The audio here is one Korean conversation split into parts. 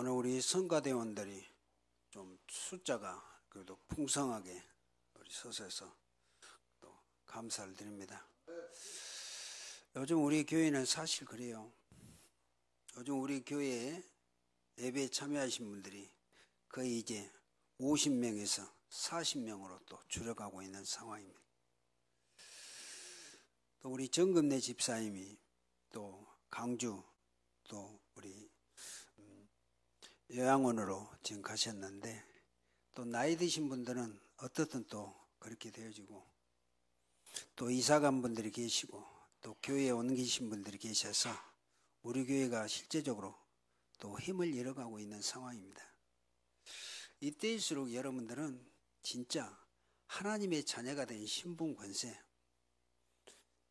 오늘 우리 성가대원들이 좀 숫자가 그래도 풍성하게 우리 서서해서 또 감사를 드립니다. 요즘 우리 교회는 사실 그래요. 요즘 우리 교회에 예배에 참여하신 분들이 거의 이제 50명에서 40명으로 또 줄여가고 있는 상황입니다. 또 우리 정금래 집사님이 또 강주 또 우리 요양원으로 지금 가셨는데 또 나이 드신 분들은 어떻든 또 그렇게 되어지고 또 이사간 분들이 계시고 또 교회에 옮기신 분들이 계셔서 우리 교회가 실제적으로 또 힘을 잃어가고 있는 상황입니다. 이때일수록 여러분들은 진짜 하나님의 자녀가 된 신분 권세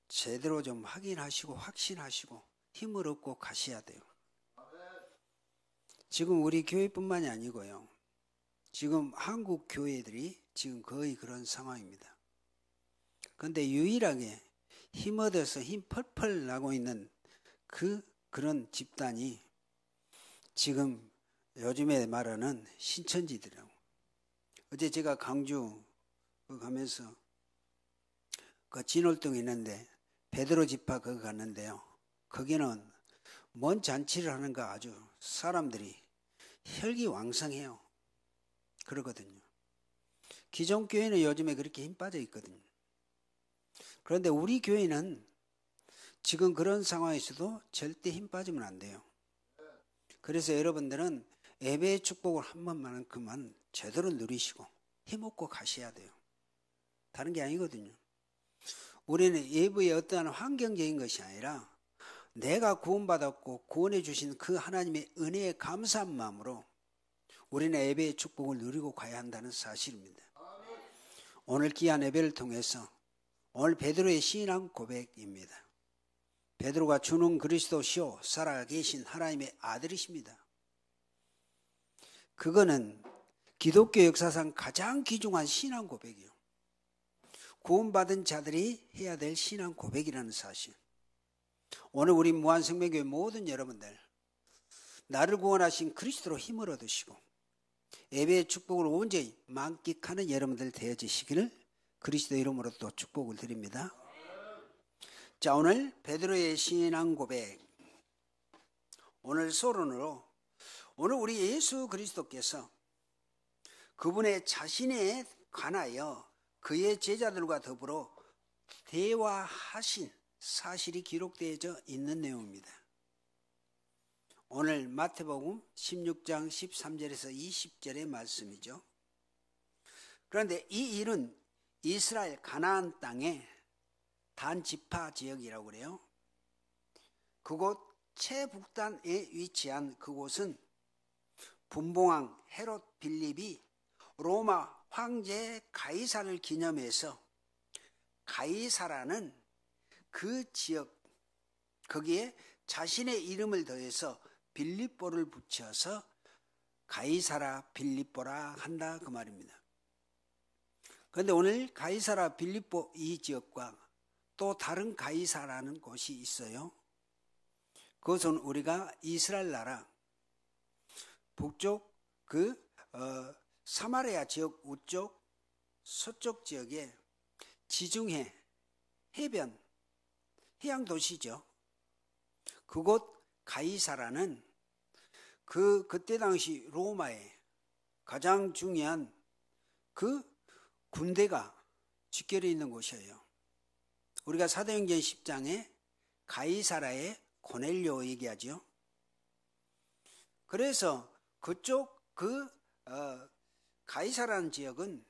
제대로 좀 확인하시고 확신하시고 힘을 얻고 가셔야 돼요. 지금 우리 교회뿐만이 아니고요. 지금 한국 교회들이 지금 거의 그런 상황입니다. 그런데 유일하게 힘 얻어서 힘 펄펄 나고 있는 그런 집단이 지금 요즘에 말하는 신천지들이라고. 어제 제가 강주 가면서 그 진월동에 있는데 베드로 집화 거기 갔는데요. 거기는 뭔 잔치를 하는가 아주 사람들이 혈기왕성해요. 그러거든요. 기존 교회는 요즘에 그렇게 힘 빠져 있거든요. 그런데 우리 교회는 지금 그런 상황에서도 절대 힘 빠지면 안 돼요. 그래서 여러분들은 예배의 축복을 한 번만큼만 제대로 누리시고 힘없고 가셔야 돼요. 다른 게 아니거든요. 우리는 예배의 어떠한 환경적인 것이 아니라 내가 구원받았고 구원해 주신 그 하나님의 은혜에 감사한 마음으로 우리는 예배의 축복을 누리고 가야 한다는 사실입니다. 오늘 귀한 예배를 통해서 오늘 베드로의 신앙 고백입니다. 베드로가 주는 그리스도시요 살아 계신 하나님의 아들이십니다. 그거는 기독교 역사상 가장 귀중한 신앙 고백이요. 구원받은 자들이 해야 될 신앙 고백이라는 사실. 오늘 우리 무한생명교회 모든 여러분들 나를 구원하신 그리스도로 힘을 얻으시고 예배의 축복을 온전히 만끽하는 여러분들 되어지시기를 그리스도 이름으로 또 축복을 드립니다. 자, 오늘 베드로의 신앙 고백 오늘 서론으로 오늘 우리 예수 그리스도께서 그분의 자신에 관하여 그의 제자들과 더불어 대화하신 사실이 기록되어져 있는 내용입니다. 오늘 마태복음 16장 13절에서 20절의 말씀이죠. 그런데 이 일은 이스라엘 가나안 땅의 단지파 지역이라고 그래요. 그곳 최북단에 위치한 그곳은 분봉왕 헤롯 빌립이 로마 황제 가이사를 기념해서 가이사라는 그 지역 거기에 자신의 이름을 더해서 빌립보를 붙여서 가이사라 빌립보라 한다 그 말입니다. 그런데 오늘 가이사라 빌립보 이 지역과 또 다른 가이사라는 곳이 있어요. 그것은 우리가 이스라엘 나라 북쪽 사마리아 지역 우쪽 서쪽 지역에 지중해 해변 해양 도시죠. 그곳 가이사라는 그때 당시 로마의 가장 중요한 그 군대가 집결해 있는 곳이에요. 우리가 사도행전 10장에 가이사라의 고넬료 얘기하죠. 그래서 그쪽 가이사라는 지역은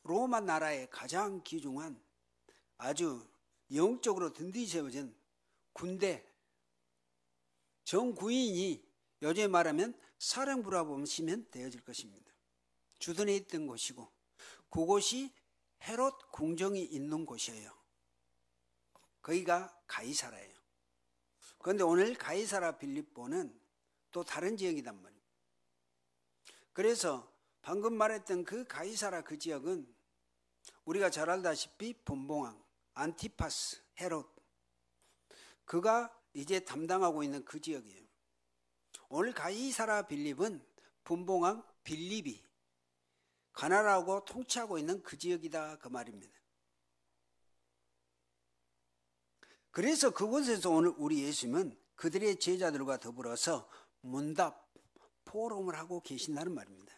로마 나라의 가장 귀중한 아주 영적으로 든든히 세워진 군대 정구인이 요즘에 말하면 사령부라고 보시면 되어질 것입니다. 주둔해 있던 곳이고 그곳이 헤롯 궁정이 있는 곳이에요. 거기가 가이사라예요. 그런데 오늘 가이사라 빌립보는 또 다른 지역이단 말이에요. 그래서 방금 말했던 그 가이사라 그 지역은 우리가 잘 알다시피 분봉왕 안티파스 헤롯 그가 이제 담당하고 있는 그 지역이에요. 오늘 가이사라 빌립은 분봉왕 빌립이 가나라하고 통치하고 있는 그 지역이다 그 말입니다. 그래서 그곳에서 오늘 우리 예수님은 그들의 제자들과 더불어서 문답, 포럼을 하고 계신다는 말입니다.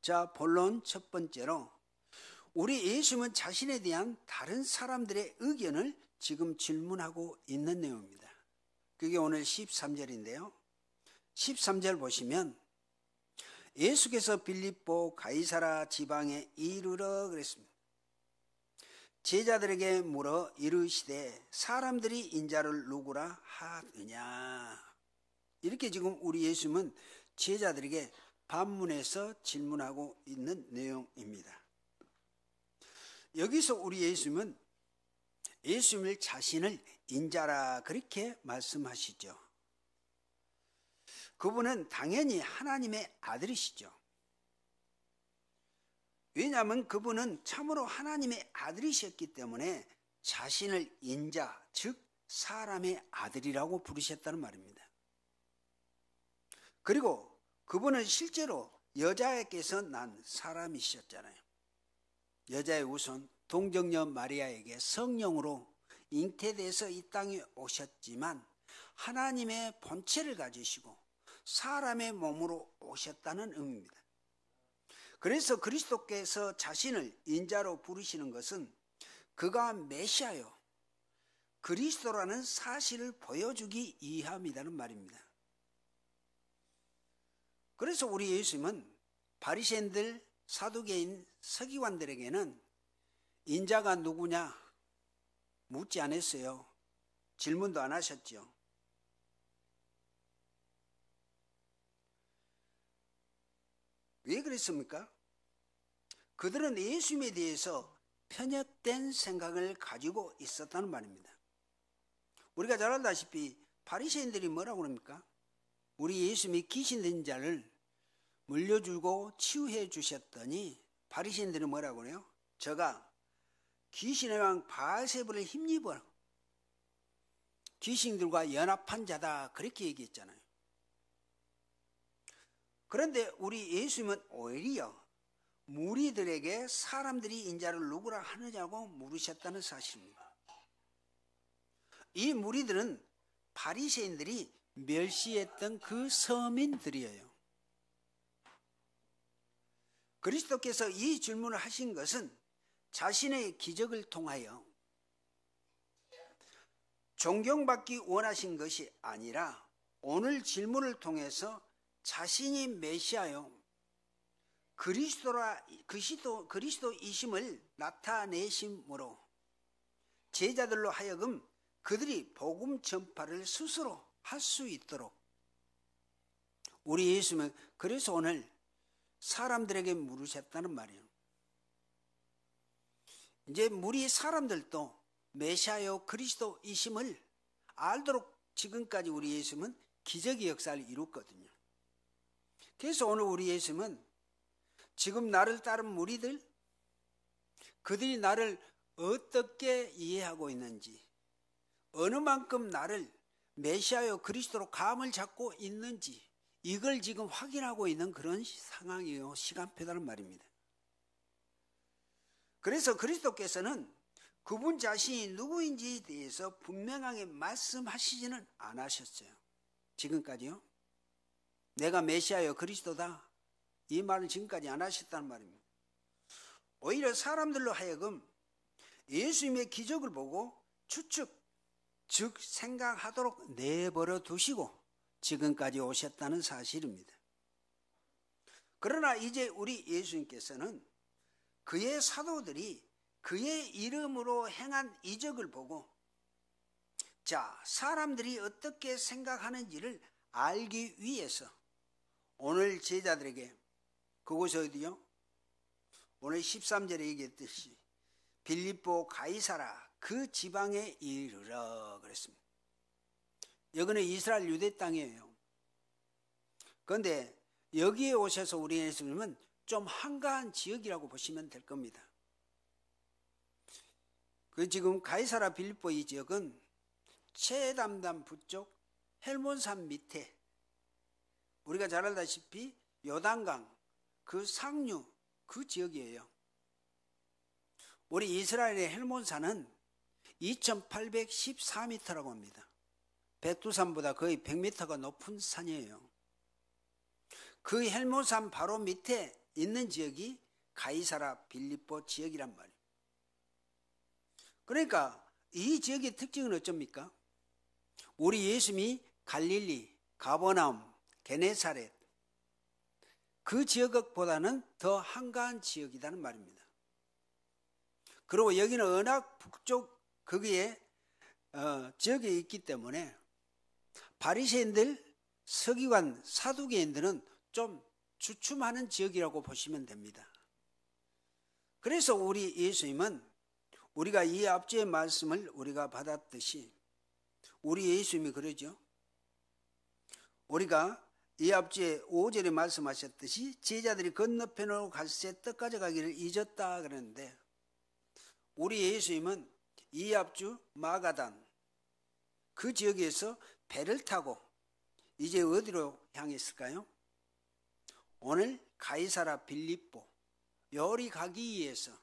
자, 본론 첫 번째로 우리 예수님은 자신에 대한 다른 사람들의 의견을 지금 질문하고 있는 내용입니다. 그게 오늘 13절인데요. 13절 보시면 예수께서 빌립보 가이사라 지방에 이르러 그랬습니다. 제자들에게 물어 이르시되 사람들이 인자를 누구라 하느냐. 이렇게 지금 우리 예수님은 제자들에게 반문해서 질문하고 있는 내용입니다. 여기서 우리 예수님은 예수님을 자신을 인자라 그렇게 말씀하시죠. 그분은 당연히 하나님의 아들이시죠. 왜냐하면 그분은 참으로 하나님의 아들이셨기 때문에 자신을 인자, 즉 사람의 아들이라고 부르셨다는 말입니다. 그리고 그분은 실제로 여자에게서 난 사람이셨잖아요. 여자의 우선 동정녀 마리아에게 성령으로 잉태돼서 이 땅에 오셨지만 하나님의 본체를 가지시고 사람의 몸으로 오셨다는 의미입니다. 그래서 그리스도께서 자신을 인자로 부르시는 것은 그가 메시아요, 그리스도라는 사실을 보여주기 위함이라는 말입니다. 그래서 우리 예수님은 바리새인들, 사두개인, 서기관들에게는 인자가 누구냐 묻지 않았어요. 질문도 안 하셨죠. 왜 그랬습니까? 그들은 예수님에 대해서 편협된 생각을 가지고 있었다는 말입니다. 우리가 잘 알다시피 바리새인들이 뭐라고 그럽니까? 우리 예수님이 귀신 든 자를 물려주고 치유해 주셨더니 바리새인들은 뭐라고 그래요? 저가 귀신의 왕 바알세불을 힘입어 귀신들과 연합한 자다 그렇게 얘기했잖아요. 그런데 우리 예수님은 오히려 무리들에게 사람들이 인자를 누구라 하느냐고 물으셨다는 사실입니다. 이 무리들은 바리새인들이 멸시했던 그 서민들이에요. 그리스도께서 이 질문을 하신 것은 자신의 기적을 통하여 존경받기 원하신 것이 아니라 오늘 질문을 통해서 자신이 메시아요, 그리스도이심을 나타내심으로 제자들로 하여금 그들이 복음 전파를 스스로 할 수 있도록 우리 예수님은 그래서 오늘 사람들에게 물으셨다는 말이에요. 이제 우리 사람들도 메시아요 그리스도이심을 알도록 지금까지 우리 예수님은 기적의 역사를 이뤘거든요. 그래서 오늘 우리 예수님은 지금 나를 따른 무리들, 그들이 나를 어떻게 이해하고 있는지, 어느 만큼 나를 메시아요 그리스도로 감을 잡고 있는지 이걸 지금 확인하고 있는 그런 상황이에요. 시간표라는 말입니다. 그래서 그리스도께서는 그분 자신이 누구인지에 대해서 분명하게 말씀하시지는 않으셨어요. 지금까지요. 내가 메시아요 그리스도다 이 말을 지금까지 안 하셨다는 말입니다. 오히려 사람들로 하여금 예수님의 기적을 보고 추측, 즉 생각하도록 내버려 두시고 지금까지 오셨다는 사실입니다. 그러나 이제 우리 예수님께서는 그의 사도들이 그의 이름으로 행한 이적을 보고 자, 사람들이 어떻게 생각하는지를 알기 위해서 오늘 제자들에게 그곳이 어디요? 오늘 13절에 얘기했듯이 빌립보 가이사라 그 지방에 이르러 그랬습니다. 여기는 이스라엘 유대 땅이에요. 그런데 여기에 오셔서 우리 예수님은 좀 한가한 지역이라고 보시면 될 겁니다. 그 지금 가이사라 빌립보 이 지역은 최담단 북쪽 헬몬산 밑에 우리가 잘 알다시피 요단강 그 상류 그 지역이에요. 우리 이스라엘의 헬몬산은 2814m라고 합니다. 백두산보다 거의 100m가 높은 산이에요. 그 헬몬산 바로 밑에 있는 지역이 가이사라 빌립보 지역이란 말이에요. 그러니까 이 지역의 특징은 어쩝니까? 우리 예수님이 갈릴리, 가버나움, 게네사렛 그 지역보다는 더 한가한 지역이라는 말입니다. 그리고 여기는 워낙 북쪽 거기에 지역에 있기 때문에 바리새인들, 서기관, 사두개인들은 좀 주춤하는 지역이라고 보시면 됩니다. 그래서 우리 예수님은 우리가 이 앞주의 말씀을 우리가 받았듯이 우리 예수님이 그러죠. 우리가 이 앞주에 5절에 말씀하셨듯이 제자들이 건너편으로 갈새 떡 가져가기를 잊었다 그러는데 우리 예수님은 이 앞주 마가단 그 지역에서 배를 타고 이제 어디로 향했을까요? 오늘 가이사라 빌립보 요리 가기 위해서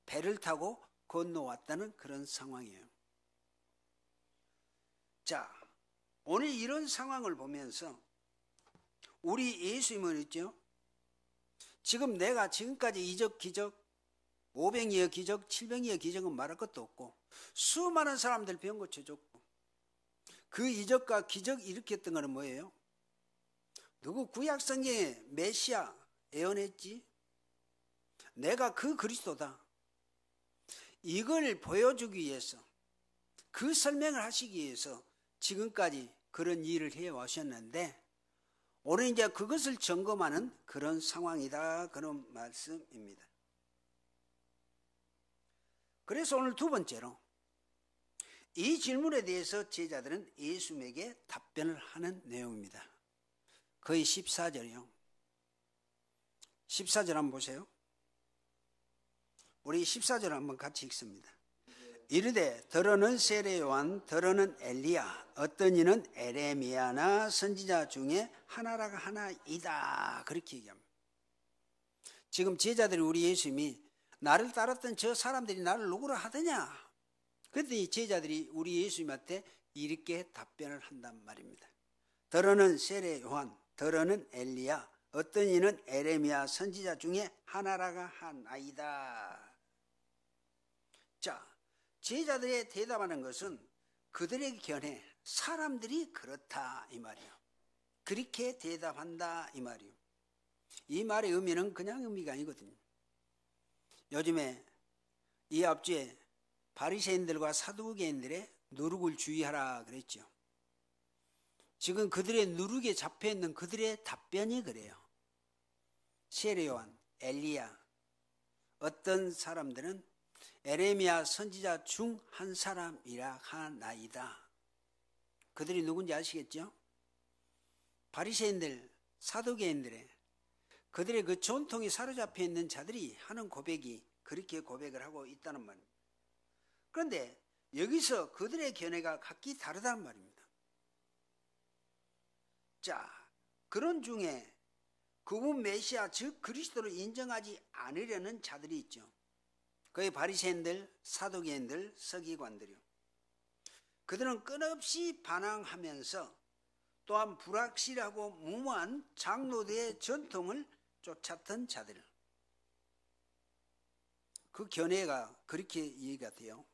배를 타고 건너왔다는 그런 상황이에요. 자, 오늘 이런 상황을 보면서 우리 예수님은 있죠. 지금 내가 지금까지 이적 기적 500여의 기적 700여의 기적은 말할 것도 없고 수많은 사람들 병 고쳐줬고 그 이적과 기적 일으켰던 것은 뭐예요? 누구 구약성경에 메시아 예언했지? 내가 그 그리스도다. 이걸 보여주기 위해서 그 설명을 하시기 위해서 지금까지 그런 일을 해오셨는데 오늘 이제 그것을 점검하는 그런 상황이다 그런 말씀입니다. 그래서 오늘 두 번째로 이 질문에 대해서 제자들은 예수님에게 답변을 하는 내용입니다. 거의 14절이요. 14절 한번 보세요. 우리 14절 한번 같이 읽습니다. 이르되 더러는 세례 요한 더러는 엘리야 어떤 이는 에레미야나 선지자 중에 하나라가 하나이다 그렇게 얘기합니다. 지금 제자들이 우리 예수님이 나를 따랐던 저 사람들이 나를 누구라 하더냐 그랬더니 제자들이 우리 예수님한테 이렇게 답변을 한단 말입니다. 더러는 세례 요한 더러는 엘리야 어떤 이는 에레미야 선지자 중에 하나라가 하나이다. 자, 제자들의 대답하는 것은 그들의 견해 사람들이 그렇다 이 말이에요. 그렇게 대답한다 이 말이에요. 이 말의 의미는 그냥 의미가 아니거든요. 요즘에 이 앞주에 바리새인들과 사두개인들의 누룩을 주의하라 그랬죠. 지금 그들의 누룩에 잡혀있는 그들의 답변이 그래요. 세례 요한, 엘리야 어떤 사람들은 에레미야 선지자 중 한 사람이라 하나이다. 그들이 누군지 아시겠죠? 바리새인들, 사두개인들의 그들의 그 전통이 사로잡혀 있는 자들이 하는 고백이 그렇게 고백을 하고 있다는 말입니다. 그런데 여기서 그들의 견해가 각기 다르다는 말입니다. 자, 그런 중에 그분 메시아 즉 그리스도를 인정하지 않으려는 자들이 있죠. 그의 바리새인들, 사두개인들, 서기관들이요. 그들은 끊없이 반항하면서 또한 불확실하고 무모한 장로들의 전통을 쫓았던 자들. 그 견해가 그렇게 이해가 돼요.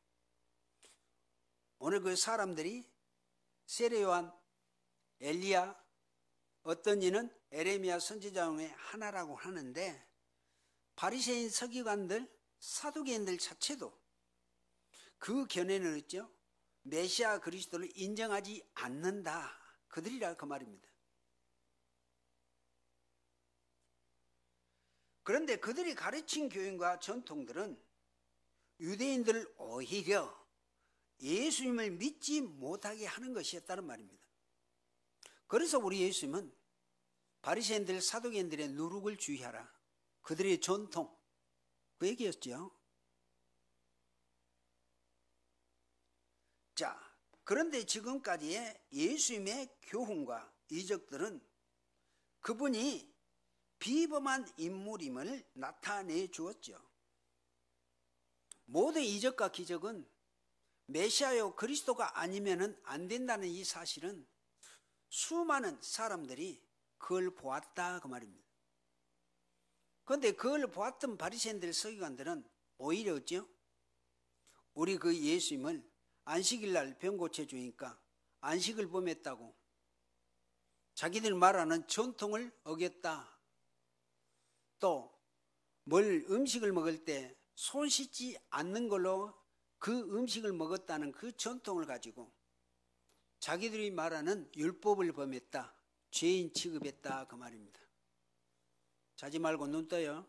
오늘 그 사람들이 세례 요한, 엘리야, 어떤 이는 에레미야 선지자 중에 하나라고 하는데 바리새인 서기관들, 사두개인들 자체도 그 견해는 있죠. 메시아 그리스도를 인정하지 않는다. 그들이라 그 말입니다. 그런데 그들이 가르친 교훈과 전통들은 유대인들을 오히려 예수님을 믿지 못하게 하는 것이었다는 말입니다. 그래서 우리 예수님은 바리새인들, 사두개인들의 누룩을 주의하라. 그들의 전통, 그 얘기였죠. 자, 그런데 지금까지의 예수님의 교훈과 이적들은 그분이 비범한 인물임을 나타내 주었죠. 모든 이적과 기적은 메시아요 그리스도가 아니면은 안 된다는 이 사실은 수많은 사람들이 그걸 보았다 그 말입니다. 그런데 그걸 보았던 바리새인들 서기관들은 오히려 어찌요? 우리 그 예수님을 안식일 날 병 고쳐주니까 안식을 범했다고 자기들 말하는 전통을 어겼다. 또 뭘 음식을 먹을 때 손 씻지 않는 걸로 그 음식을 먹었다는 그 전통을 가지고 자기들이 말하는 율법을 범했다. 죄인 취급했다 그 말입니다. 자지 말고 눈 떠요.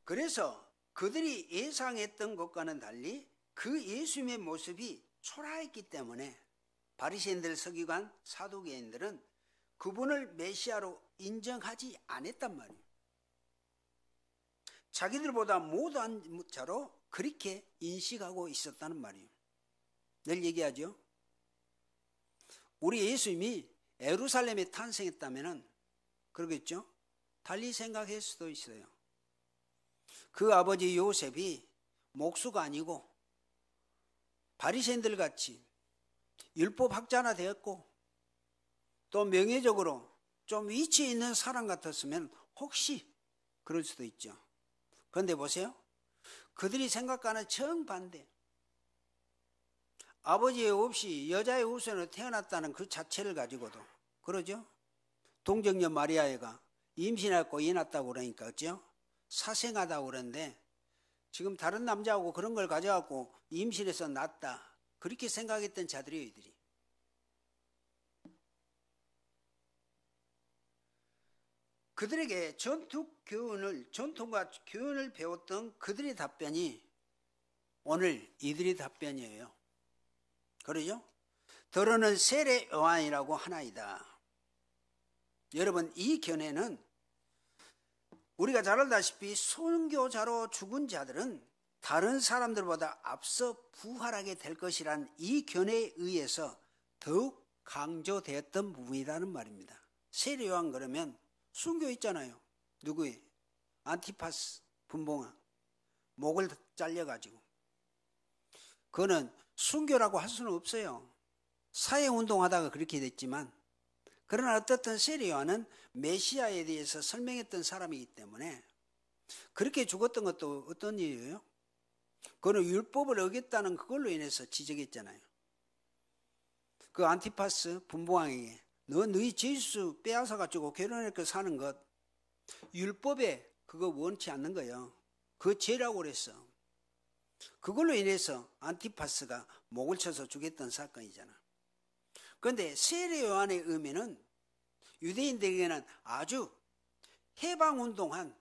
그래서 그들이 예상했던 것과는 달리 그 예수님의 모습이 초라했기 때문에 바리새인들, 서기관, 사두개인들은 그분을 메시아로 인정하지 않았단 말이에요. 자기들보다 못한 자로 그렇게 인식하고 있었다는 말이에요. 늘 얘기하죠. 우리 예수님이 예루살렘에 탄생했다면 그러겠죠. 달리 생각할 수도 있어요. 그 아버지 요셉이 목수가 아니고 바리새인들 같이 율법학자나 되었고 또 명예적으로 좀 위치에 있는 사람 같았으면 혹시 그럴 수도 있죠. 그런데 보세요. 그들이 생각과는 정반대. 아버지 없이 여자의 후손으로 태어났다는 그 자체를 가지고도 그러죠. 동정녀 마리아애가 임신하고 애 낳았다고 그러니까 어찌요? 사생하다고 그러는데 지금 다른 남자하고 그런 걸 가져갖고 임신해서 낳았다. 그렇게 생각했던 자들이에요, 이들이. 그들에게 전통과 교훈을 배웠던 그들의 답변이 오늘 이들의 답변이에요. 그러죠? 더러는 세례 요한이라고 하나이다. 여러분, 이 견해는 우리가 잘 알다시피 선교자로 죽은 자들은 다른 사람들보다 앞서 부활하게 될 것이란 이 견해에 의해서 더욱 강조되었던 부분이라는 말입니다. 세례 요한 그러면 순교 있잖아요. 누구의? 안티파스 분봉아. 목을 잘려가지고. 그거는 순교라고 할 수는 없어요. 사회운동하다가 그렇게 됐지만 그러나 어떻든 세례 요한은 메시아에 대해서 설명했던 사람이기 때문에 그렇게 죽었던 것도 어떤 일이에요? 그거는 율법을 어겼다는 그걸로 인해서 지적했잖아요. 그 안티파스 분봉왕에게 너희 제수 빼앗아가지고 결혼해서 사는 것 율법에 그거 원치 않는 거예요. 그 죄라고 그랬어. 그걸로 인해서 안티파스가 목을 쳐서 죽였던 사건이잖아. 그런데 세례 요한의 의미는 유대인들에게는 아주 해방운동한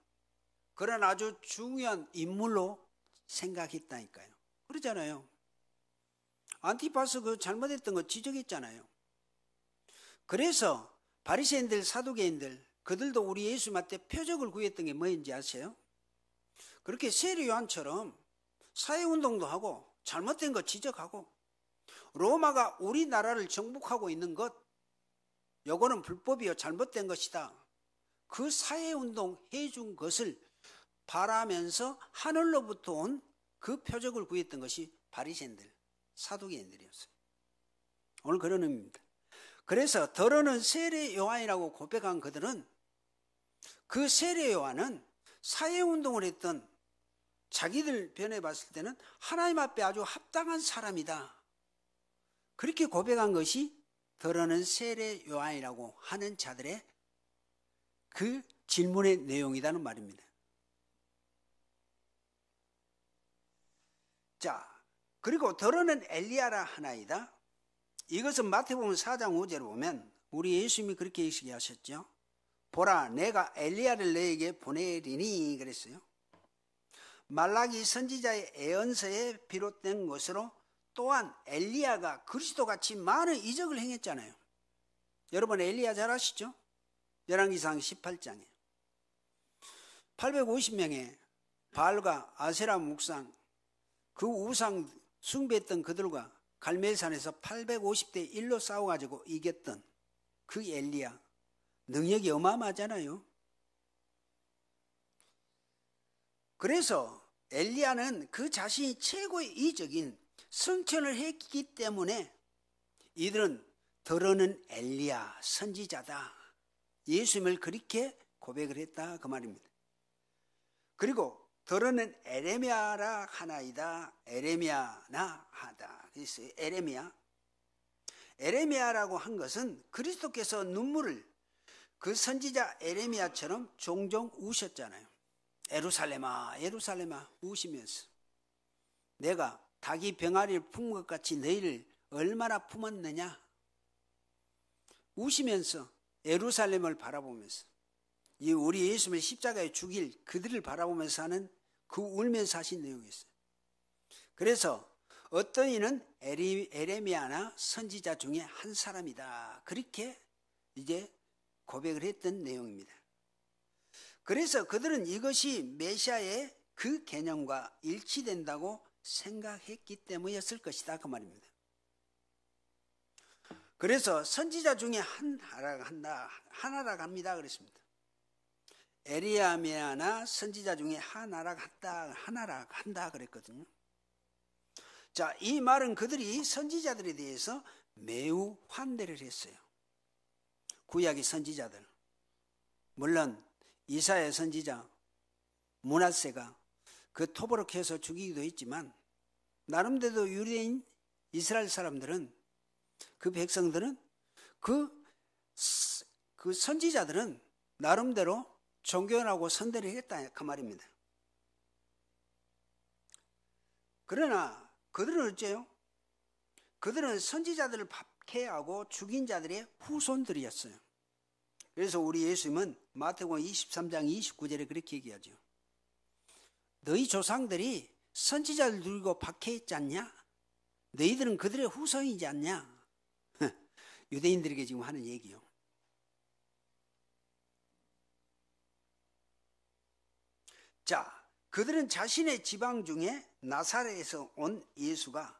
그런 아주 중요한 인물로 생각했다니까요. 그러잖아요. 안티파스 그 잘못했던 거 지적했잖아요. 그래서 바리새인들, 사두개인들 그들도 우리 예수님한테 표적을 구했던 게 뭐인지 아세요? 그렇게 세례 요한처럼 사회운동도 하고 잘못된 거 지적하고 로마가 우리나라를 정복하고 있는 것 요거는 불법이요 잘못된 것이다. 그 사회운동 해준 것을 바라면서 하늘로부터 온 그 표적을 구했던 것이 바리새인들, 사두개인들이었어요. 오늘 그런 의미입니다. 그래서 더러는 세례 요한이라고 고백한 그들은 그 세례 요한은 사회운동을 했던 자기들 변해 봤을 때는 하나님 앞에 아주 합당한 사람이다. 그렇게 고백한 것이 더러는 세례 요한이라고 하는 자들의 그 질문의 내용이라는 말입니다. 자, 그리고 더러는 엘리야라 하나이다. 이것은 마태복음 4장 5절을 보면 우리 예수님이 그렇게 얘기하셨죠. 보라, 내가 엘리야를 너에게 보내리니 그랬어요. 말라기 선지자의 예언서에 비롯된 것으로 또한 엘리야가 그리스도같이 많은 이적을 행했잖아요. 여러분 엘리야 잘 아시죠? 열왕기상 18장에 850명의 바알과 아세라 묵상, 그 우상 숭배했던 그들과 갈멜산에서 850대 1로 싸워가지고 이겼던 그 엘리야, 능력이 어마어마하잖아요. 그래서 엘리야는 그 자신이 최고의 이적인 성천을 했기 때문에 이들은 더러는 엘리야 선지자다, 예수님을 그렇게 고백을 했다 그 말입니다. 그리고 더러는 에레미야라 하나이다, 에레미야나 하다. 그래서 에레미야라고 한 것은 그리스도께서 눈물을 그 선지자 에레미야처럼 종종 우셨잖아요. 예루살렘아 예루살렘아 우시면서 내가 닭이 병아리를 품은 것 같이 너희를 얼마나 품었느냐, 우시면서 예루살렘을 바라보면서 이 우리 예수님을 십자가에 죽일 그들을 바라보면서 하는 그 울면서 하신 내용이 있어요. 그래서 어떤 이는 에레미야나 선지자 중에 한 사람이다, 그렇게 이제 고백을 했던 내용입니다. 그래서 그들은 이것이 메시아의 그 개념과 일치된다고 생각했기 때문이었을 것이다 그 말입니다. 그래서 선지자 중에 하나라 합니다 그랬습니다. 에레미야나 선지자 중에 하나라 한다 그랬거든요. 자, 이 말은 그들이 선지자들에 대해서 매우 환대를 했어요. 구약의 선지자들, 물론 이사야 선지자 므낫세가 그 토벌해서 죽이기도 했지만, 나름대로 유대인 이스라엘 사람들은, 그 백성들은, 그 선지자들은 나름대로 존경하고 선대를 했다 그 말입니다. 그러나 그들은 어째요? 그들은 선지자들을 박해하고 죽인 자들의 후손들이었어요. 그래서 우리 예수님은 마태복음 23장 29절에 그렇게 얘기하죠. 너희 조상들이 선지자를 누리고 박해했지 않냐? 너희들은 그들의 후손이지 않냐? 유대인들에게 지금 하는 얘기요. 자, 그들은 자신의 지방 중에 나사렛에서 온 예수가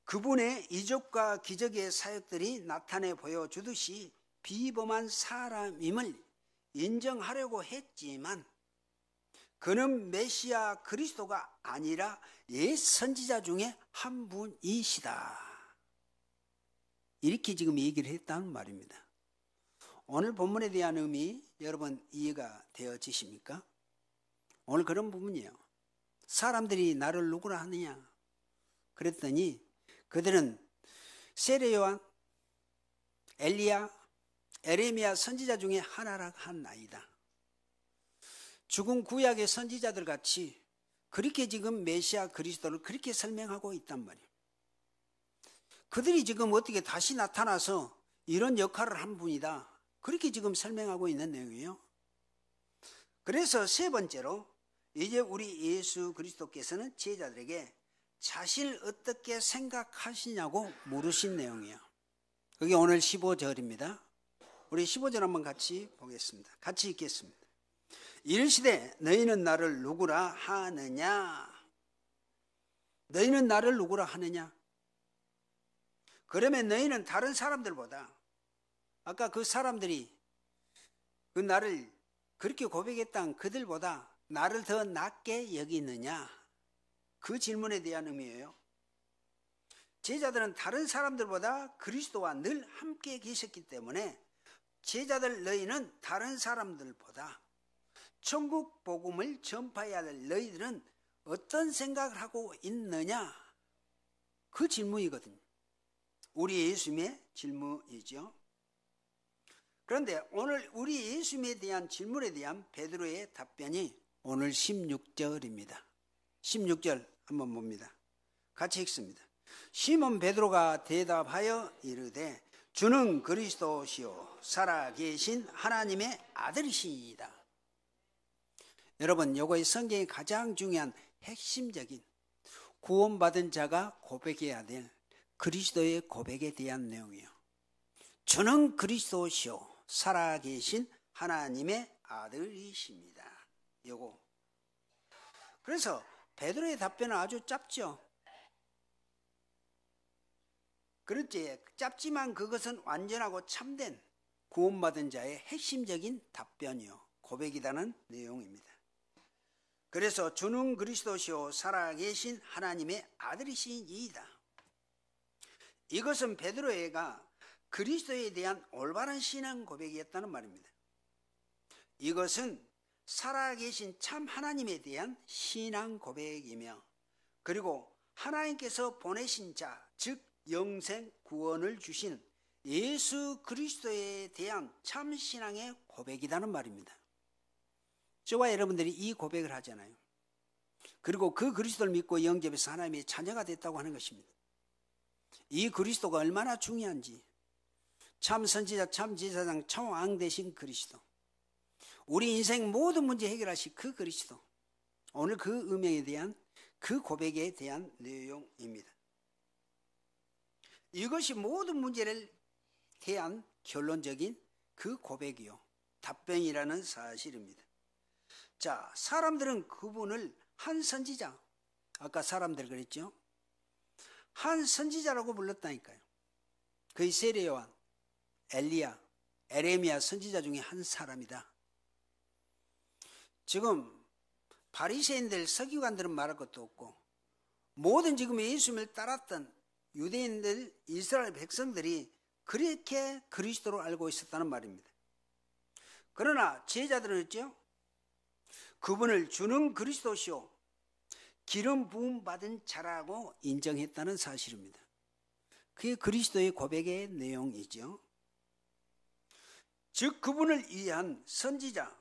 그분의 이적과 기적의 사역들이 나타내 보여주듯이 비범한 사람임을 인정하려고 했지만, 그는 메시아 그리스도가 아니라 옛 선지자 중에 한 분이시다, 이렇게 지금 얘기를 했다는 말입니다. 오늘 본문에 대한 의미 여러분 이해가 되어지십니까? 오늘 그런 부분이에요. 사람들이 나를 누구라 하느냐 그랬더니 그들은 세례 요한, 엘리야, 에레미야 선지자 중에 하나라 한나이다. 죽은 구약의 선지자들 같이 그렇게 지금 메시아 그리스도를 그렇게 설명하고 있단 말이에요. 그들이 지금 어떻게 다시 나타나서 이런 역할을 한 분이다, 그렇게 지금 설명하고 있는 내용이에요. 그래서 세 번째로 이제 우리 예수 그리스도께서는 제자들에게 자신을 어떻게 생각하시냐고 물으신 내용이에요. 그게 오늘 15절입니다. 우리 15절 한번 같이 보겠습니다. 같이 읽겠습니다. 이르시되 너희는 나를 누구라 하느냐? 너희는 나를 누구라 하느냐? 그러면 너희는 다른 사람들보다, 아까 그 사람들이 그 나를 그렇게 고백했던 그들보다 나를 더 낮게 여기느냐? 그 질문에 대한 의미예요. 제자들은 다른 사람들보다 그리스도와 늘 함께 계셨기 때문에 제자들 너희는 다른 사람들보다 천국 복음을 전파해야 할 너희들은 어떤 생각을 하고 있느냐? 그 질문이거든요. 우리 예수님의 질문이죠. 그런데 오늘 우리 예수님에 대한 질문에 대한 베드로의 답변이 오늘 16절입니다. 16절 한번 봅니다. 같이 읽습니다. 시몬 베드로가 대답하여 이르되 주는 그리스도시요 살아계신 하나님의 아들이시이다. 여러분, 요거의 성경의 가장 중요한 핵심적인 구원받은 자가 고백해야 될 그리스도의 고백에 대한 내용이에요. 주는 그리스도시요 살아계신 하나님의 아들이십니다. 요거 그래서 베드로의 답변은 아주 짧죠. 그렇지. 짧지만 그것은 완전하고 참된 구원받은 자의 핵심적인 답변이요, 고백이라는 내용입니다. 그래서 주는 그리스도시요 살아계신 하나님의 아들이신 이이다. 이것은 베드로가 그리스도에 대한 올바른 신앙 고백이었다는 말입니다. 이것은 살아계신 참 하나님에 대한 신앙 고백이며, 그리고 하나님께서 보내신 자, 즉 영생 구원을 주신 예수 그리스도에 대한 참 신앙의 고백이라는 말입니다. 저와 여러분들이 이 고백을 하잖아요. 그리고 그 그리스도를 믿고 영접해서 하나님의 자녀가 됐다고 하는 것입니다. 이 그리스도가 얼마나 중요한지, 참 선지자, 참 제사장, 참 왕 되신 그리스도, 우리 인생 모든 문제 해결하실 그 그리스도, 오늘 그 음행에 대한 그 고백에 대한 내용입니다. 이것이 모든 문제를 대한 결론적인 그 고백이요, 답변이라는 사실입니다. 자, 사람들은 그분을 한 선지자, 아까 사람들 그랬죠? 한 선지자라고 불렀다니까요. 그의 세례 요한, 엘리야, 에레미야 선지자 중에 한 사람이다. 지금 바리새인들, 서기관들은 말할 것도 없고, 모든 지금 예수님을 따랐던 유대인들, 이스라엘 백성들이 그렇게 그리스도로 알고 있었다는 말입니다. 그러나 제자들은 했죠? 그분을 주는 그리스도시요 기름 부음 받은 자라고 인정했다는 사실입니다. 그게 그리스도의 고백의 내용이죠. 즉 그분을 위한 선지자,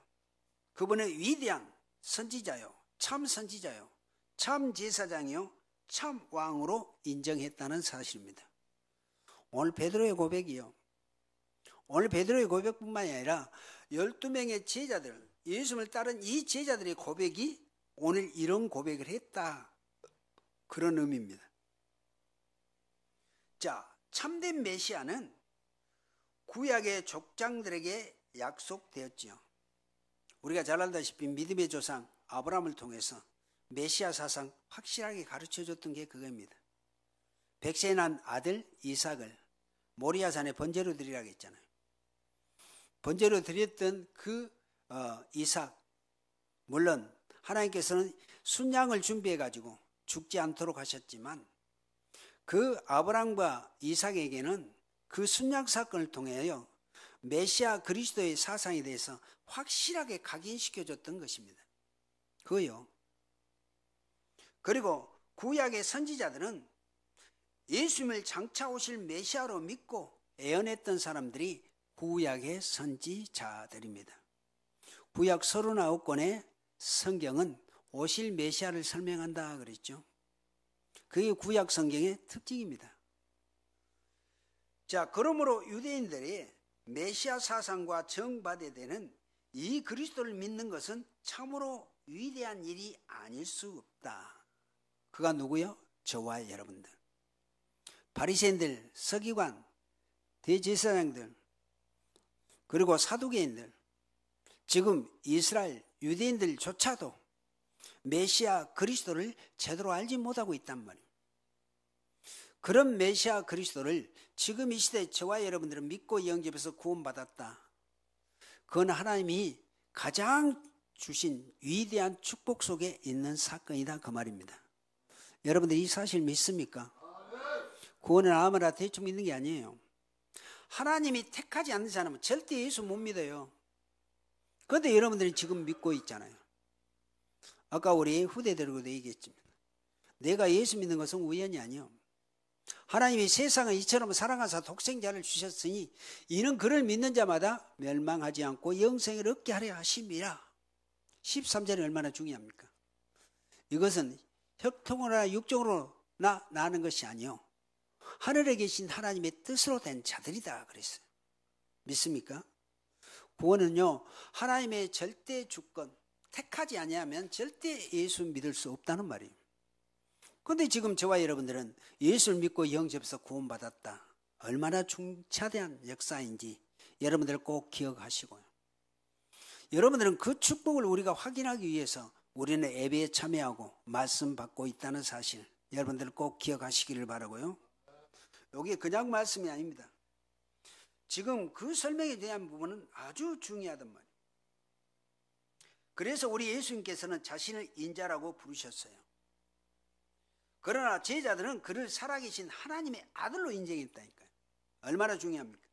그분의 위대한 선지자요, 참 선지자요, 참 제사장이요, 참 왕으로 인정했다는 사실입니다. 오늘 베드로의 고백이요, 오늘 베드로의 고백뿐만이 아니라 12명의 제자들, 예수님을 따른 이 제자들의 고백이 오늘 이런 고백을 했다, 그런 의미입니다. 자, 참된 메시아는 구약의 족장들에게 약속되었지요. 우리가 잘 알다시피 믿음의 조상 아브라함을 통해서 메시아 사상 확실하게 가르쳐줬던 게 그겁니다. 백세에 난 아들 이삭을 모리아산에 번제로 드리라고 했잖아요. 번제로 드렸던 그 이삭, 물론 하나님께서는 순양을 준비해 가지고 죽지 않도록 하셨지만, 그 아브라함과 이삭에게는 그 순양 사건을 통하여 메시아 그리스도의 사상에 대해서 확실하게 각인시켜줬던 것입니다. 그거요. 그리고 구약의 선지자들은 예수님을 장차 오실 메시아로 믿고 애언했던 사람들이 구약의 선지자들입니다. 구약 39권의 성경은 오실 메시아를 설명한다 그랬죠. 그게 구약 성경의 특징입니다. 자, 그러므로 유대인들이 메시아 사상과 정받아야 되는 이 그리스도를 믿는 것은 참으로 위대한 일이 아닐 수 없다. 그가 누구요? 저와 여러분들. 바리새인들, 서기관, 대제사장들, 그리고 사두개인들, 지금 이스라엘 유대인들조차도 메시아 그리스도를 제대로 알지 못하고 있단 말이에요. 그런 메시아 그리스도를 지금 이 시대에 저와 여러분들은 믿고 영접해서 구원받았다. 그건 하나님이 가장 주신 위대한 축복 속에 있는 사건이다, 그 말입니다. 여러분들 이 사실 믿습니까? 구원은 아무나 대충 믿는 게 아니에요. 하나님이 택하지 않는 사람은 절대 예수 못 믿어요. 그런데 여러분들이 지금 믿고 있잖아요. 아까 우리 후대들에게도 얘기했지만, 내가 예수 믿는 것은 우연이 아니요, 하나님이 세상을 이처럼 사랑하사 독생자를 주셨으니 이는 그를 믿는 자마다 멸망하지 않고 영생을 얻게 하려 하심이라. 13절이 얼마나 중요합니까? 이것은 혈통으로나 육정으로 나는 것이 아니요, 하늘에 계신 하나님의 뜻으로 된 자들이다 그랬어요. 믿습니까? 구원은요, 하나님의 절대 주권, 택하지 아니하면 절대 예수 믿을 수 없다는 말이에요. 그런데 지금 저와 여러분들은 예수를 믿고 영접해서 구원받았다. 얼마나 중차대한 역사인지 여러분들 꼭 기억하시고요. 여러분들은 그 축복을 우리가 확인하기 위해서 우리는 예배에 참여하고 말씀 받고 있다는 사실, 여러분들 꼭 기억하시기를 바라고요. 이게 그냥 말씀이 아닙니다. 지금 그 설명에 대한 부분은 아주 중요하단 말이에요. 그래서 우리 예수님께서는 자신을 인자라고 부르셨어요. 그러나 제자들은 그를 살아계신 하나님의 아들로 인정했다니까요. 얼마나 중요합니까?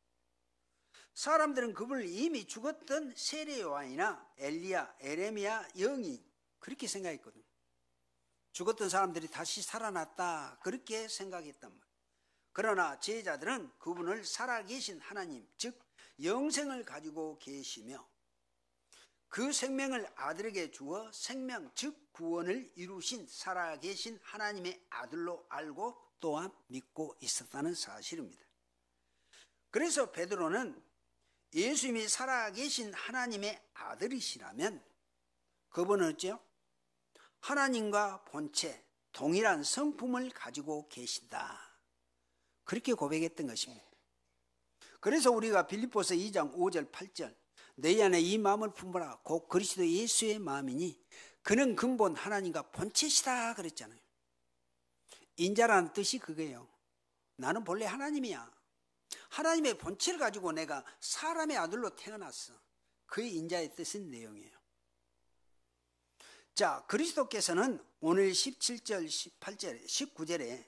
사람들은 그분을 이미 죽었던 세례 요한이나 엘리야, 에레미야 영이 그렇게 생각했거든요. 죽었던 사람들이 다시 살아났다, 그렇게 생각했단 말이에요. 그러나 제자들은 그분을 살아계신 하나님, 즉 영생을 가지고 계시며 그 생명을 아들에게 주어 생명, 즉 구원을 이루신 살아계신 하나님의 아들로 알고 또한 믿고 있었다는 사실입니다. 그래서 베드로는 예수님이 살아계신 하나님의 아들이시라면 그분은 어째요? 하나님과 본체, 동일한 성품을 가지고 계신다, 그렇게 고백했던 것입니다. 그래서 우리가 빌립보서 2장 5절 8절 너희 안에 이 마음을 품어라, 곧 그리스도 예수의 마음이니 그는 근본 하나님과 본체시다 그랬잖아요. 인자라는 뜻이 그거예요. 나는 본래 하나님이야. 하나님의 본체를 가지고 내가 사람의 아들로 태어났어. 그의 인자의 뜻인 내용이에요. 자, 그리스도께서는 오늘 17절, 18절, 19절에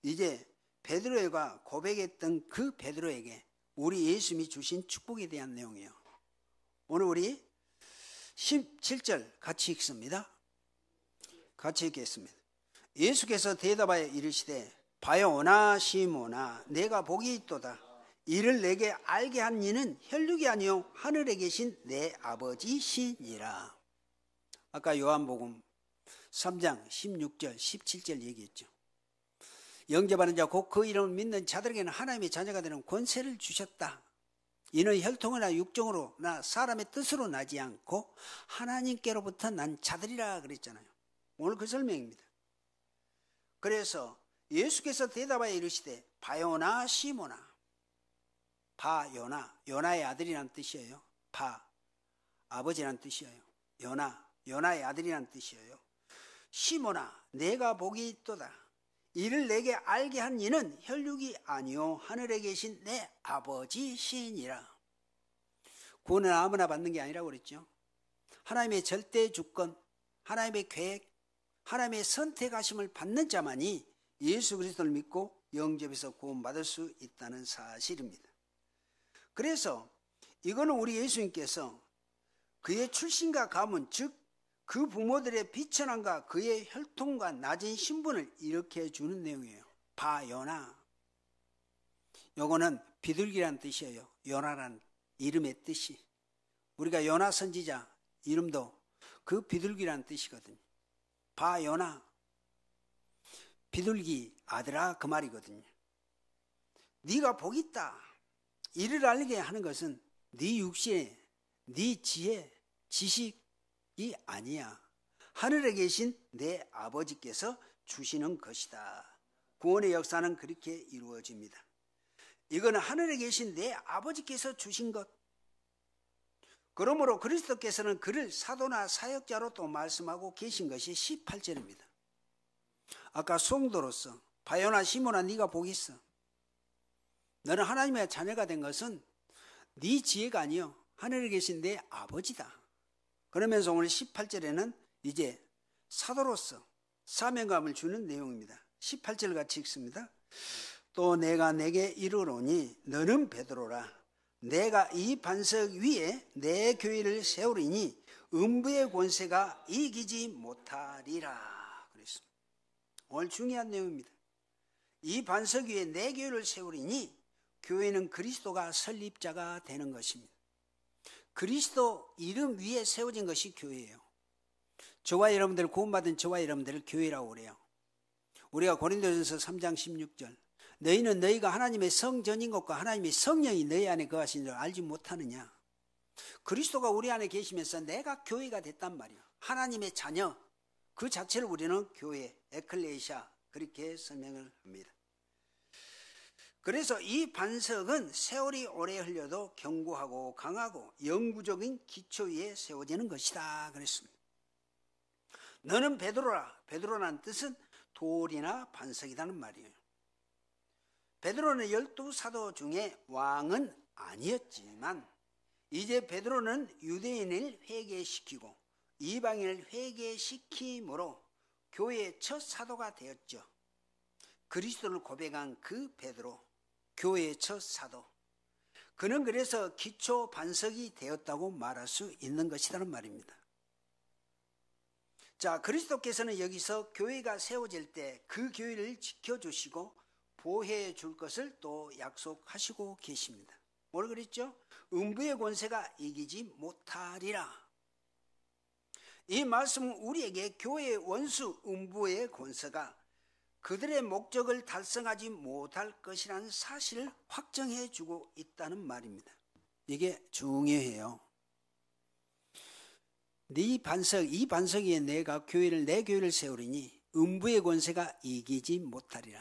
이제 베드로가 고백했던 그 베드로에게 우리 예수님이 주신 축복에 대한 내용이에요. 오늘 우리 17절 같이 읽습니다. 같이 읽겠습니다. 예수께서 대답하여 이르시되 바요나 시모나 내가 복이 있도다. 이를 내게 알게 한 이는 혈육이 아니요 하늘에 계신 내 아버지시니라. 아까 요한복음 3장 16절 17절 얘기했죠. 영접하는 자 곧 그 이름을 믿는 자들에게는 하나님의 자녀가 되는 권세를 주셨다. 이는 혈통이나 육정으로나 사람의 뜻으로 나지 않고 하나님께로부터 난 자들이라 그랬잖아요. 오늘 그 설명입니다. 그래서 예수께서 대답하여 이르시되 바요나 시모나, 바요나, 요나의 아들이라는 뜻이에요. 바, 아버지라는 뜻이에요. 요나, 요나의 아들이라는 뜻이에요. 시모나, 내가 복이 있도다. 이를 내게 알게 한 이는 혈육이 아니요 하늘에 계신 내 아버지시니라. 구원은 아무나 받는 게 아니라고 그랬죠. 하나님의 절대 주권, 하나님의 계획, 하나님의 선택하심을 받는 자만이 예수 그리스도를 믿고 영접해서 구원받을 수 있다는 사실입니다. 그래서 이거는 우리 예수님께서 그의 출신과 가문, 즉 그 부모들의 비천함과 그의 혈통과 낮은 신분을 일으켜 주는 내용이에요. 바요나, 요거는 비둘기란 뜻이에요. 요나란 이름의 뜻이. 우리가 요나 선지자 이름도 그 비둘기란 뜻이거든요. 바요나, 비둘기 아들아, 그 말이거든요. 네가 복이 있다. 이를 알게 하는 것은 네 육신의, 네 지혜, 지식이 아니야. 하늘에 계신 내 아버지께서 주시는 것이다. 구원의 역사는 그렇게 이루어집니다. 이거는 하늘에 계신 내 아버지께서 주신 것. 그러므로 그리스도께서는 그를 사도나 사역자로 또 말씀하고 계신 것이 18절입니다. 아까 성도로서 바요나 시모나 네가 복이 있어. 너는 하나님의 자녀가 된 것은 네 지혜가 아니요 하늘에 계신 내 아버지다. 그러면서 오늘 18절에는 이제 사도로서 사명감을 주는 내용입니다. 18절 같이 읽습니다. 또 내가 내게 이르노니 너는 베드로라. 내가 이 반석 위에 내 교회를 세우리니 음부의 권세가 이기지 못하리라. 그랬습니다. 오늘 중요한 내용입니다. 이 반석 위에 내 교회를 세우리니 교회는 그리스도가 설립자가 되는 것입니다. 그리스도 이름 위에 세워진 것이 교회예요. 저와 여러분들, 구원받은 저와 여러분들을 교회라고 그래요. 우리가 고린도전서 3장 16절 너희는 너희가 하나님의 성전인 것과 하나님의 성령이 너희 안에 거하신 줄 알지 못하느냐. 그리스도가 우리 안에 계시면서 내가 교회가 됐단 말이에요. 하나님의 자녀, 그 자체를 우리는 교회, 에클레시아 그렇게 설명을 합니다. 그래서 이 반석은 세월이 오래 흘려도 견고하고 강하고 영구적인 기초 위에 세워지는 것이다 그랬습니다. 너는 베드로라. 베드로라는 뜻은 돌이나 반석이라는 말이에요. 베드로는 12사도 중에 왕은 아니었지만 이제 베드로는 유대인을 회개시키고 이방인을 회개시킴으로 교회의 첫 사도가 되었죠. 그리스도를 고백한 그 베드로, 교회의 첫 사도. 그는 그래서 기초 반석이 되었다고 말할 수 있는 것이라는 말입니다. 자, 그리스도께서는 여기서 교회가 세워질 때 그 교회를 지켜주시고 보호해 줄 것을 또 약속하시고 계십니다. 뭘 그랬죠? 음부의 권세가 이기지 못하리라. 이 말씀은 우리에게 교회의 원수 음부의 권세가 그들의 목적을 달성하지 못할 것이라는 사실을 확정해 주고 있다는 말입니다. 이게 중요해요. 이 반석 위에 내 교회를 세우리니 음부의 권세가 이기지 못하리라.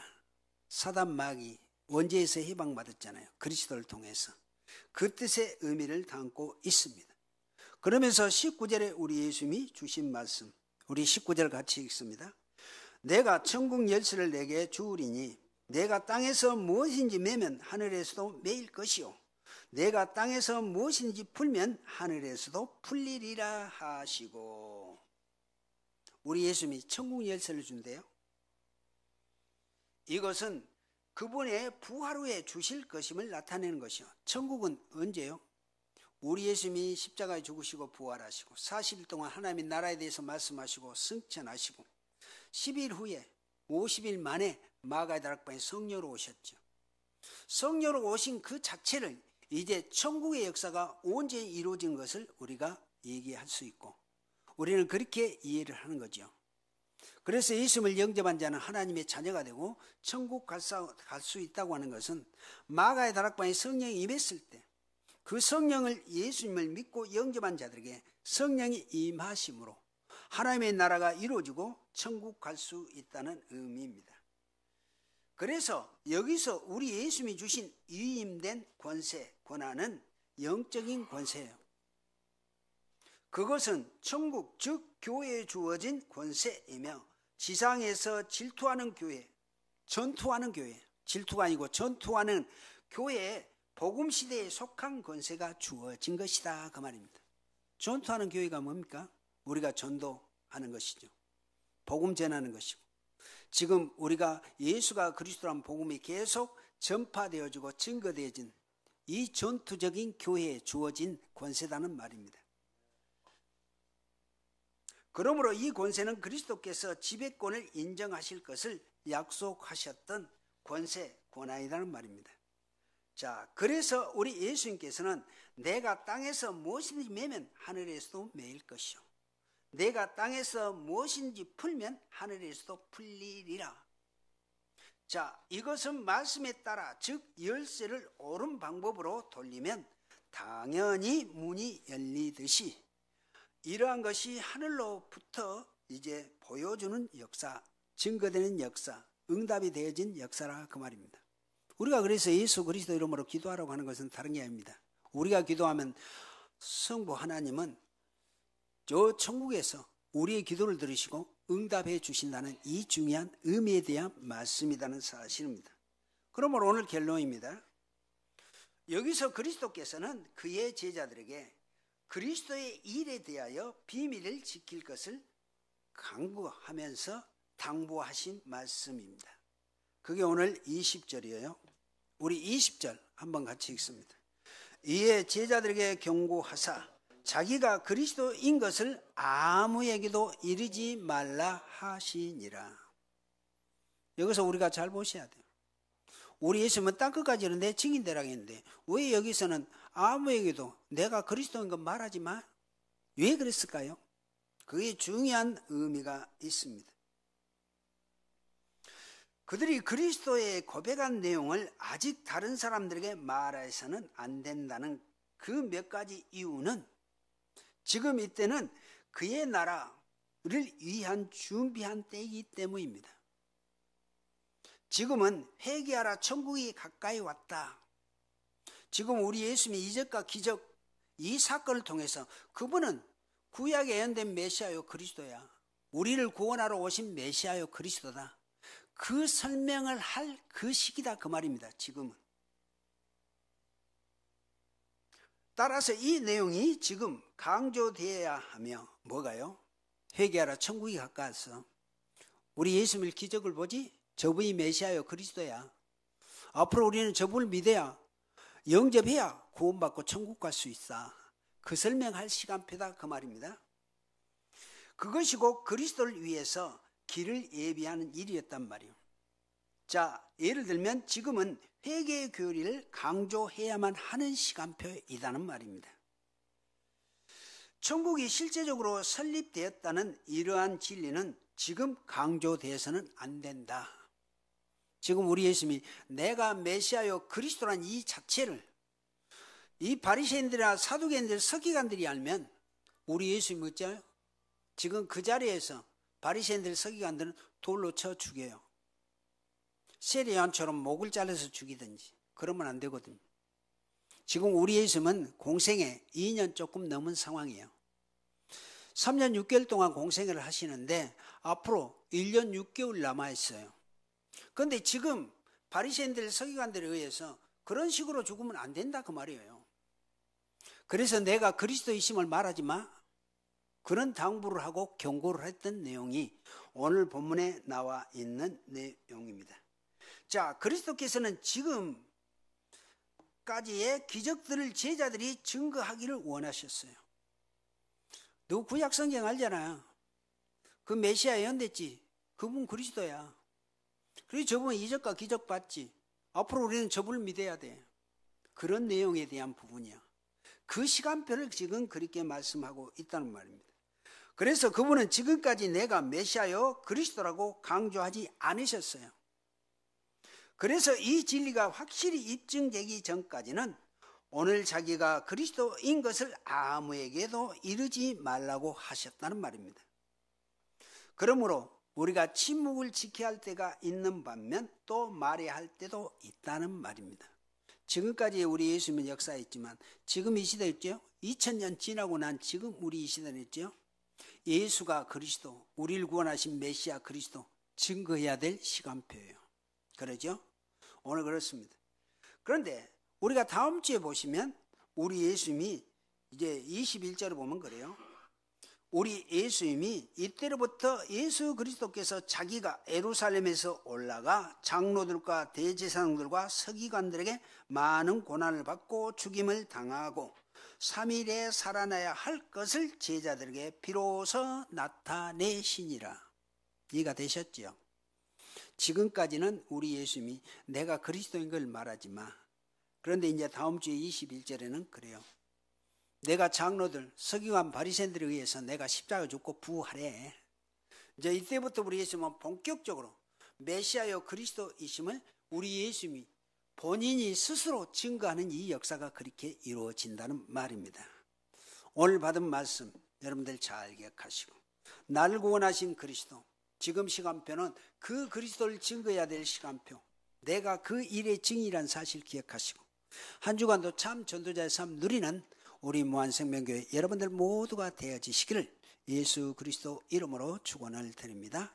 사단 마귀 원죄에서 해방받았잖아요. 그리스도를 통해서. 그 뜻의 의미를 담고 있습니다. 그러면서 19절에 우리 예수님이 주신 말씀, 우리 19절 같이 읽습니다. 내가 천국 열쇠를 내게 주우리니 내가 땅에서 무엇인지 매면 하늘에서도 매일 것이요 내가 땅에서 무엇인지 풀면 하늘에서도 풀리리라 하시고. 우리 예수님이 천국 열쇠를 준대요. 이것은 그분의 부활 후에 주실 것임을 나타내는 것이요. 천국은 언제요? 우리 예수님이 십자가에 죽으시고 부활하시고 40일 동안 하나님의 나라에 대해서 말씀하시고 승천하시고 10일 후에 50일 만에 마가의 다락방에 성령으로 오셨죠. 성령으로 오신 그 자체를 이제 천국의 역사가 온전히 이루어진 것을 우리가 얘기할 수 있고 우리는 그렇게 이해를 하는 거죠. 그래서 예수님을 영접한 자는 하나님의 자녀가 되고 천국 갈 수 있다고 하는 것은 마가의 다락방에 성령이 임했을 때 그 성령을 예수님을 믿고 영접한 자들에게 성령이 임하심으로 하나님의 나라가 이루어지고 천국 갈 수 있다는 의미입니다. 그래서 여기서 우리 예수님이 주신 위임된 권세, 권한은 영적인 권세예요. 그것은 천국, 즉 교회에 주어진 권세이며 지상에서 질투하는 교회, 전투하는 교회, 질투가 아니고 전투하는 교회에 복음 시대에 속한 권세가 주어진 것이다 그 말입니다. 전투하는 교회가 뭡니까? 우리가 전도하는 것이죠. 복음 전하는 것이고 지금 우리가 예수가 그리스도라는 복음이 계속 전파되어지고 증거되어진 이 전투적인 교회에 주어진 권세다는 말입니다. 그러므로 이 권세는 그리스도께서 지배권을 인정하실 것을 약속하셨던 권세, 권한이라는 말입니다. 자, 그래서 우리 예수님께서는 내가 땅에서 무엇인지 매면 하늘에서도 매일 것이요 내가 땅에서 무엇인지 풀면 하늘에서도 풀리리라. 자, 이것은 말씀에 따라 즉 열쇠를 옳은 방법으로 돌리면 당연히 문이 열리듯이 이러한 것이 하늘로부터 이제 보여주는 역사, 증거되는 역사, 응답이 되어진 역사라 그 말입니다. 우리가 그래서 예수 그리스도 이름으로 기도하라고 하는 것은 다른 게 아닙니다. 우리가 기도하면 성부 하나님은 저 천국에서 우리의 기도를 들으시고 응답해 주신다는 이 중요한 의미에 대한 말씀이라는 사실입니다. 그러므로 오늘 결론입니다. 여기서 그리스도께서는 그의 제자들에게 그리스도의 일에 대하여 비밀을 지킬 것을 강구하면서 당부하신 말씀입니다. 그게 오늘 20절이에요. 우리 20절 한번 같이 읽습니다. 이에 제자들에게 경고하사 자기가 그리스도인 것을 아무에게도 이르지 말라 하시니라. 여기서 우리가 잘 보셔야 돼요. 우리 예수님은 땅끝까지 이르는 내 증인되라고 했는데 왜 여기서는 아무에게도 내가 그리스도인 것 말하지 마? 왜 그랬을까요? 그게 중요한 의미가 있습니다. 그들이 그리스도의 고백한 내용을 아직 다른 사람들에게 말해서는 안 된다는 그 몇 가지 이유는 지금 이때는 그의 나라를 위한 준비한 때이기 때문입니다. 지금은 회개하라 천국이 가까이 왔다. 지금 우리 예수님이 이적과 기적 이 사건을 통해서 그분은 구약에 예언된 메시아요 그리스도야. 우리를 구원하러 오신 메시아요 그리스도다. 그 설명을 할 그 시기다 그 말입니다. 지금은. 따라서 이 내용이 지금 강조되어야 하며 뭐가요? 회개하라 천국이 가까웠어. 우리 예수 믿을 기적을 보지? 저분이 메시아요 그리스도야. 앞으로 우리는 저분을 믿어야 영접해야 구원받고 천국 갈 수 있어. 그 설명할 시간표다 그 말입니다. 그것이 곧 그리스도를 위해서 길을 예비하는 일이었단 말이에요. 자, 예를 들면 지금은 회개의 교리를 강조해야만 하는 시간표이다는 말입니다. 천국이 실제적으로 설립되었다는 이러한 진리는 지금 강조되어서는 안 된다. 지금 우리 예수님이 내가 메시아요 그리스도란 이 자체를 이 바리새인들이나 사두개인들, 서기관들이 알면 우리 예수님이 어째요? 지금 그 자리에서 바리새인들, 서기관들은 돌로 쳐 죽여요. 세례요한처럼 목을 잘라서 죽이든지. 그러면 안 되거든요. 지금 우리 예수님은 공생에 2년 조금 넘은 상황이에요. 3년 6개월 동안 공생을 하시는데 앞으로 1년 6개월 남아있어요. 그런데 지금 바리새인들, 서기관들에 의해서 그런 식으로 죽으면 안 된다 그 말이에요. 그래서 내가 그리스도이심을 말하지 마. 그런 당부를 하고 경고를 했던 내용이 오늘 본문에 나와 있는 내용입니다. 자, 그리스도께서는 지금까지의 기적들을 제자들이 증거하기를 원하셨어요. 너 구약 성경 알잖아요. 그 메시아 예언됐지. 그분 그리스도야. 그래서 저분 이적과 기적 봤지. 앞으로 우리는 저분을 믿어야 돼. 그런 내용에 대한 부분이야. 그 시간표를 지금 그렇게 말씀하고 있다는 말입니다. 그래서 그분은 지금까지 내가 메시아요 그리스도라고 강조하지 않으셨어요. 그래서 이 진리가 확실히 입증되기 전까지는 오늘 자기가 그리스도인 것을 아무에게도 이르지 말라고 하셨다는 말입니다. 그러므로 우리가 침묵을 지켜야 할 때가 있는 반면 또 말해야 할 때도 있다는 말입니다. 지금까지 우리 예수님은 역사했지만 지금 이 시대 있죠? 2000년 지나고 난 지금 우리 이 시대는 있죠? 예수가 그리스도, 우리를 구원하신 메시아 그리스도 증거해야 될 시간표예요. 그러죠? 오늘 그렇습니다. 그런데 우리가 다음 주에 보시면 우리 예수님이 이제 21절을 보면 그래요. 우리 예수님이 이때로부터 예수 그리스도께서 자기가 예루살렘에서 올라가 장로들과 대제사장들과 서기관들에게 많은 고난을 받고 죽임을 당하고 3일에 살아나야 할 것을 제자들에게 비로소 나타내시니라. 이해가 되셨죠? 지금까지는 우리 예수님이 내가 그리스도인 걸 말하지 마. 그런데 이제 다음 주에 21절에는 그래요. 내가 장로들, 서기관, 바리새인들에 의해서 내가 십자가 죽고 부활해. 이제 이때부터 우리 예수님은 본격적으로 메시아요 그리스도이심을 우리 예수님이 본인이 스스로 증거하는 이 역사가 그렇게 이루어진다는 말입니다. 오늘 받은 말씀 여러분들 잘 기억하시고 나를 구원하신 그리스도, 지금 시간표는 그 그리스도를 증거해야 될 시간표, 내가 그 일의 증인이라는 사실 기억하시고 한 주간도 참 전도자의 삶 누리는 우리 무한생명교회 여러분들 모두가 되어지시기를 예수 그리스도 이름으로 축원을 드립니다.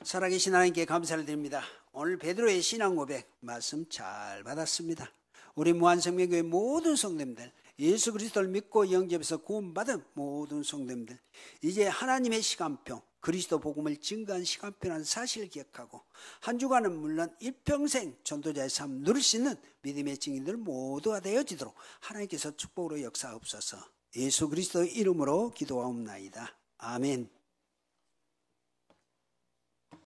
살아계신 하나님께 감사를 드립니다. 오늘 베드로의 신앙 고백 말씀 잘 받았습니다. 우리 무한생명교회 모든 성도님들, 예수 그리스도를 믿고 영접해서 구원받은 모든 성도님들, 이제 하나님의 시간표, 그리스도 복음을 증거한 시간표라는 사실을 기억하고 한 주간은 물론 일평생 전도자의 삶 누릴 수 있는 믿음의 증인들 모두가 되어지도록 하나님께서 축복으로 역사하옵소서. 예수 그리스도의 이름으로 기도하옵나이다. 아멘.